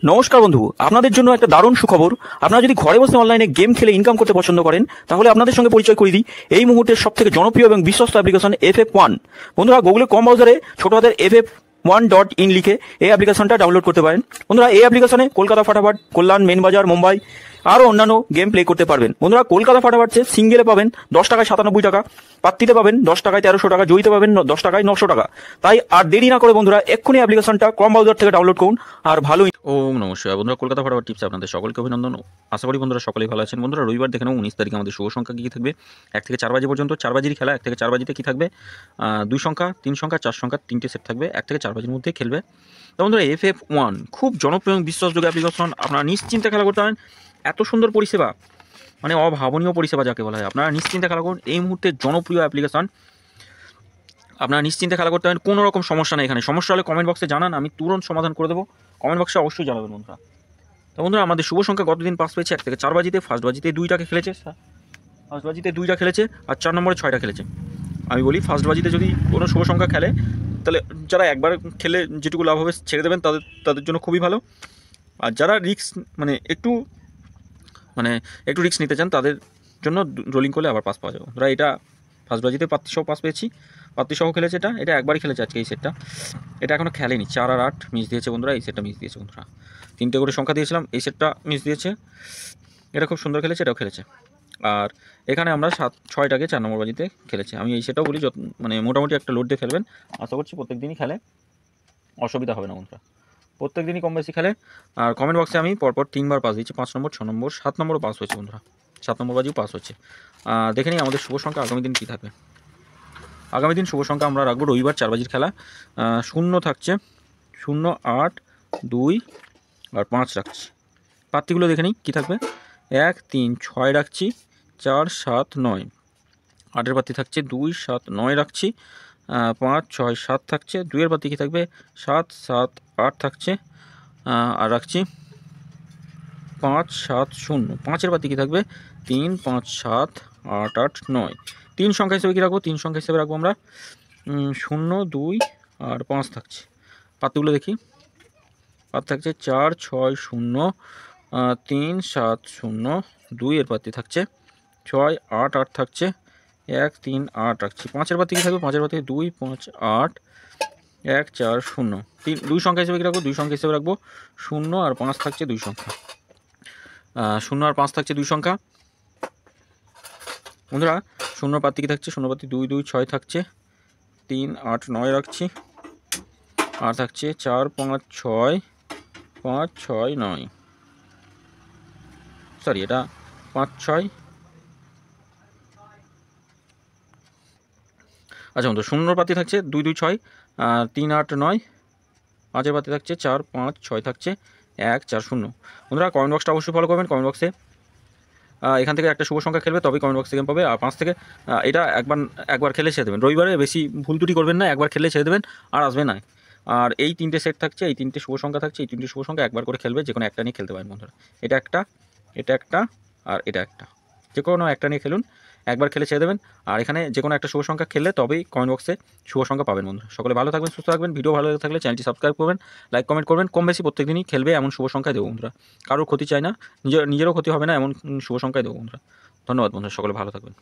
নমস্কার বন্ধু, আপনাদের জন্য একটা দারুণ সুখবর। আপনারা যদি ঘরে বসে অনলাইনে গেম খেলে ইনকাম করতে পছন্দ করেন, তাহলে আপনাদের সঙ্গে পরিচয় করিয়ে দিই এই মুহূর্তের সবথেকে জনপ্রিয় এবং বিশ্বস্ত অ্যাপ্লিকেশন FF1। বন্ধুরা, গুগলে কম ব্রাউজারে ছোট হাতের FF1.in লিখে এই অ্যাপ্লিকেশনটা ডাউনলোড করতে পারেন। বন্ধুরা, এই অ্যাপ্লিকেশনে কলকাতা ফাটাফাট, কল্যাণ, মেন বাজার, মুম্বাই আরও অন্যান্য গেম প্লে করতে পারবেন। বন্ধুরা, কলকাতা ফাটাফাটে সিঙ্গেলে পাবেন 10 টাকায় 97 টাকা, পাত্তিতে পাবেন 10 টাকায় 1300 টাকা, জয়ীতে পাবেন 10 টাকায় 900 টাকা। তাই আর দেরি না করে বন্ধুরা এক্ষুনি অ্যাপ্লিকেশনটা ক্রম ব্রাউজার থেকে ডাউনলোড করুন আর ভালোই। ওম নমস্কার বন্ধুরা, কলকাতা ফাটাফাট টিপসে আপনাদের সকলকে অভিনন্দন। আশা করি বন্ধুরা সকলেই ভালো আছেন। বন্ধুরা, রবিবার দেখে নেব 19 তারিখে আমাদের শুভ সংখ্যা কী থাকবে। 1 থেকে 4 বাজে পর্যন্ত 4 বাজির খেলা। 1 থেকে 4 বাজিতে কী থাকবে? 2 সংখ্যা, 3 সংখ্যা, 4 সংখ্যা 3টে সেট থাকবে। 1 থেকে 4 বাজির মধ্যে খেলবে। তো বন্ধুরা, FF1 খুব জনপ্রিয় এবং বিশ্বাসযোগ্য অ্যাপ্লিকেশন। আপনারা নিশ্চিন্তে খেলা করতে পারেন। এত সুন্দর পরিষেবা, মানে অভাবনীয় পরিষেবা যাকে বলা হয়। আপনারা নিশ্চিন্তে খেলা করুন। এই মুহূর্তে জনপ্রিয় অ্যাপ্লিকেশন, আপনারা নিশ্চিন্তে খেলা করতে পারেন। কোনো রকম সমস্যা নেই এখানে। সমস্যা হলে কমেন্ট বক্সে জানান, আমি তুরন্ত সমাধান করে দেবো। কমেন্ট বক্সে অবশ্যই জানাবেন বন্ধুরা। তো বন্ধুরা, আমাদের শুভ সংখ্যা গতদিন পাস পেয়েছে 1 থেকে 4 বাজিতে। ফার্স্ট বাজিতে 2টাকে খেলেছে, ফার্স্ট বাজিতে 2টা খেলেছে, আর 4 নম্বরে 6টা খেলেছে। আমি বলি, ফার্স্ট বাজিতে যদি কোনো শুভ সংখ্যা খেলে, তাহলে যারা একবার খেলে যেটুকু লাভ হবে ছেড়ে দেবেন, তাদের জন্য খুবই ভালো। আর যারা রিস্ক একটু রিস্ক নিতে চান, তাদের জন্য রোলিং করলে আবার পাস পাওয়া যাবে। ধরা এটা ফার্স্ট বাজিতে পাত্তিসহ পাস পেয়েছি, পাত্তিসহ খেলেছে। এটা একবারই খেলেছে আজকে এই সেটটা। এটা এখনও খেলেনি। 4 আর 8 মিস দিয়েছে বন্ধুরা। এই সেটটা মিস দিয়েছে বন্ধুরা। 3টে করে সংখ্যা দিয়েছিলাম, এই সেটটা মিস দিয়েছে। এটা খুব সুন্দর খেলেছে, এটাও খেলেছে। আর এখানে আমরা 6টাকে 4 নম্বর বাজিতে খেলেছি। আমি এই সেটাও বলি, মোটামুটি একটা লোড দিয়ে খেলবেন। আশা করছি প্রত্যেক দিনই খেলে, অসুবিধা হবে না বন্ধুরা। প্রত্যেক দিনই কম বেশি খেলে। আর কমেন্ট বক্সে আমি পরপর 3বার পাস দিচ্ছি। 5 নম্বর, 6 নম্বর, 7 নম্বরও পাস হয়েছে বন্ধুরা। 7 নম্বর বাজিও পাস হচ্ছে। দেখে নিই আমাদের শুভ সংখ্যা আগামী দিন কী থাকবে। আগামী দিন শুভ সংখ্যা আমরা রাখবো রবিবার 4 বাজির খেলা। 0 থাকছে, 0, 8, 2 আর 5 রাখছি। পাত্তিগুলো দেখে নিই কী থাকবে। 1, 3, 6 রাখছি, 4, 7, 9। 8-এর পাত্তি থাকছে 2, 7, 9 রাখছি। 5, 6, 7 থাকছে। 2-এর পাত্তি কী থাকবে? 7, 7, 8 থাকছে। আর রাখছি 5, 7, 0। 5-এর পাত্তি কী থাকবে? 3, 5, 7, 8, 8, 9। 3 সংখ্যা হিসেবে কী রাখবো? 3 সংখ্যা হিসেবে রাখবো আমরা 0, 2 আর 5 থাকছে। পাত্তিগুলো দেখি। পাত থাকছে 4, 6, 0, 3, 7, 0। 2-এর পাত্তি থাকছে 6, 8, 8 থাকছে। 1, 3, 8 রাখছি। 5-এর পাত্তি কী থাকবে? 5-এর পাত্তি 2, 5, 8, 1, 4, 0। 2 সংখ্যা হিসেবে কী রাখবো? 2 সংখ্যা হিসেবে রাখবো 0 আর 5 থাকছে 2 সংখ্যা। 0 আর 5 থাকছে 2 সংখ্যা। বন্ধুরা, 0 পাত্তি কী থাকছে? 0 পাত্তি 2, 2, 6 থাকছে। 3, 8, 9 রাখছি। আর থাকছে 4, 5, 6, 5, 6, 9। সরি, এটা 5, 6। আচ্ছা বন্ধু, 0 পাতি থাকছে 2, 2, 6, 3, 8, 9। 5-এর পাতি থাকছে 4, 5, 6 থাকছে 1, 4, 0। বন্ধুরা, কমেন্ট বক্সটা অবশ্যই ফলো করবেন। কমেন্ট বক্সে এখান থেকে একটা শুভ সংখ্যা খেলবে, তবেই কমেন্ট বক্সে গেম পাবে। আর 5 থেকে এটা একবার খেলে ছেড়ে দেবেন। রবিবারে বেশি ভুল ত্রুটি করবেন না, একবার খেলে ছেড়ে দেবেন, আর আসবে না। আর এই 3টে সেট থাকছে, এই 3টে শুভ সংখ্যা থাকছে। এই 3টে শুভ সংখ্যা একবার করে খেলবে, যে কোনো একটা নিয়ে খেলতে পারেন বন্ধুরা। এটা একটা, এটা একটা, আর এটা একটা। যে কোনো একটা নিয়ে খেলুন, একবার খেলে ছেড়ে দেবেন। আর এখানে যে কোনো একটা শুভ সংখ্যা খেললে তবেই কমেন্ট বক্সে শুভ সংখ্যা পাবেন বন্ধুরা। সকলে ভালো থাকবেন, সুস্থ থাকবেন। ভিডিও ভালো লাগে থাকলে চ্যানেলটি সাবস্ক্রাইব করবেন, লাইক কমেন্ট করবেন। কম বেশি প্রত্যেক দিনই খেলবে এমন শুভ সংখ্যা দেবো বন্ধুরা। কারোর ক্ষতি চাই না, নিজেরও ক্ষতি হবে না এমন শুভ সংখ্যায় দেবো বন্ধুরা। ধন্যবাদ বন্ধুরা, সকলে ভালো থাকবেন।